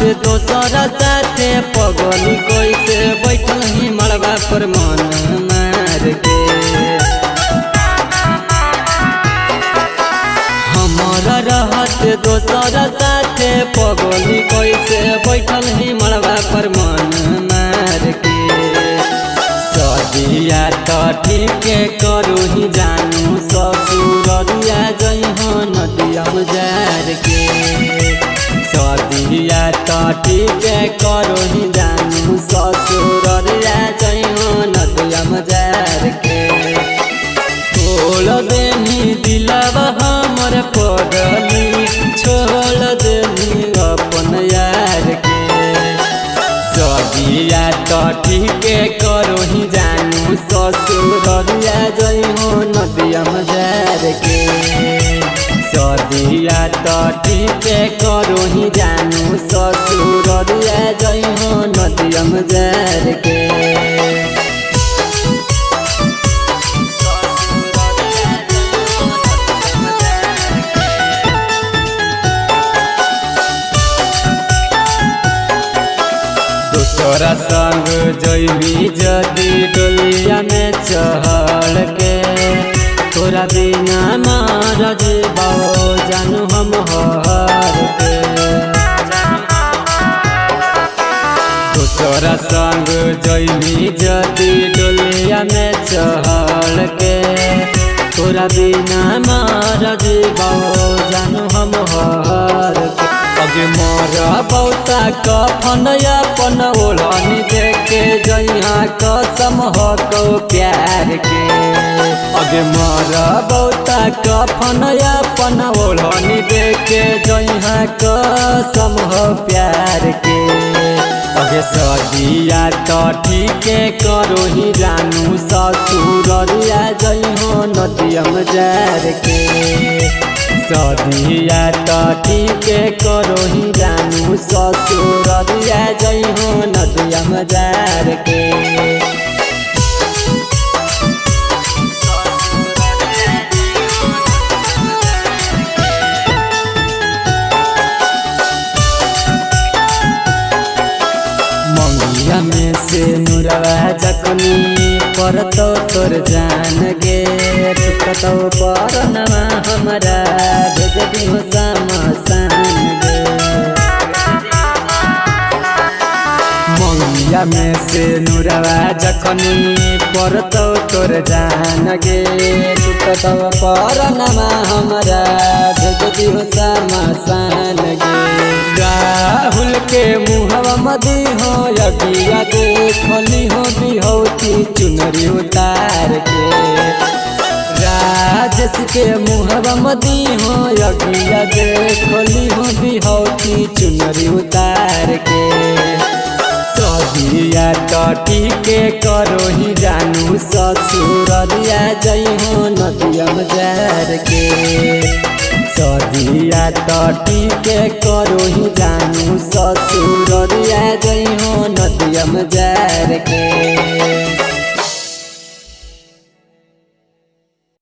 दोसरा साथे पगली कैसे बैठल ही मड़वा पर मन मार के। हमारा रहत दोसरा साथे पगली कैसे बैठल ही मड़वा पर मन मार के। सदिया तो ठीक करू ही जानू ससुरिया जइहो नदियम जार के। सदिया तो ठीक करू ही जानू ससुरिया जइहो नदियम जार के। छोड़ देनी दिलवा हमर पगली छोड़ देनी अपन यार के। सदिया तो ठीक करो ही जानू ससुरिया जइहो नदियम जार के। सदिया तो ठीक करो ही जानू ससुरिया जइहो नदियम जार के। तोरा संग जइबी जदी डोलिया में चढ़ के। तोरा बिना मार जीवाओ जानू हम हर के। तोरा संग जइबी जदी डोलिया में चढ़ के। तोरा बिना मार जीवाओ जानू हम हर के। अगे मोरा बहुता कफन अपन ओढ़नी देखे जइहा कसम हो को प्यार के। अगे मोरा बहुता कफन अपन ओढ़नी देखे जइहा कसम हो प्यार के। अगे सदिया तो ठीक करो ही जानू ससुरिया जइहो नदियम जार के। सदिया तो ठीक करो ही जानू ससुरिया जइहो नदियम जार के। मंगिया में से नुरवा जखनी परतो तोर जान गे। टुकतो पर नमा हमरा भेज दिहो समसान गे। मंगिया में से नुरवा जखनी परतो तोर जान गे। टुकतो पर नमा हमरा भेज दिहो समसान गे। राहुल के मुहवा मदी हो यगिया देखली हो बिहौती चुनरी उतार के। राजेश के मुहवा मदी हो यगिया देखली हो बिहौती चुनरी उतार के। सदिया तो ठीक करो ही जानू ससुरिया जइहो नदियम जार के। सदिया तो ठीक करो ही जानू ससुरिया जइहो नदियम जार के।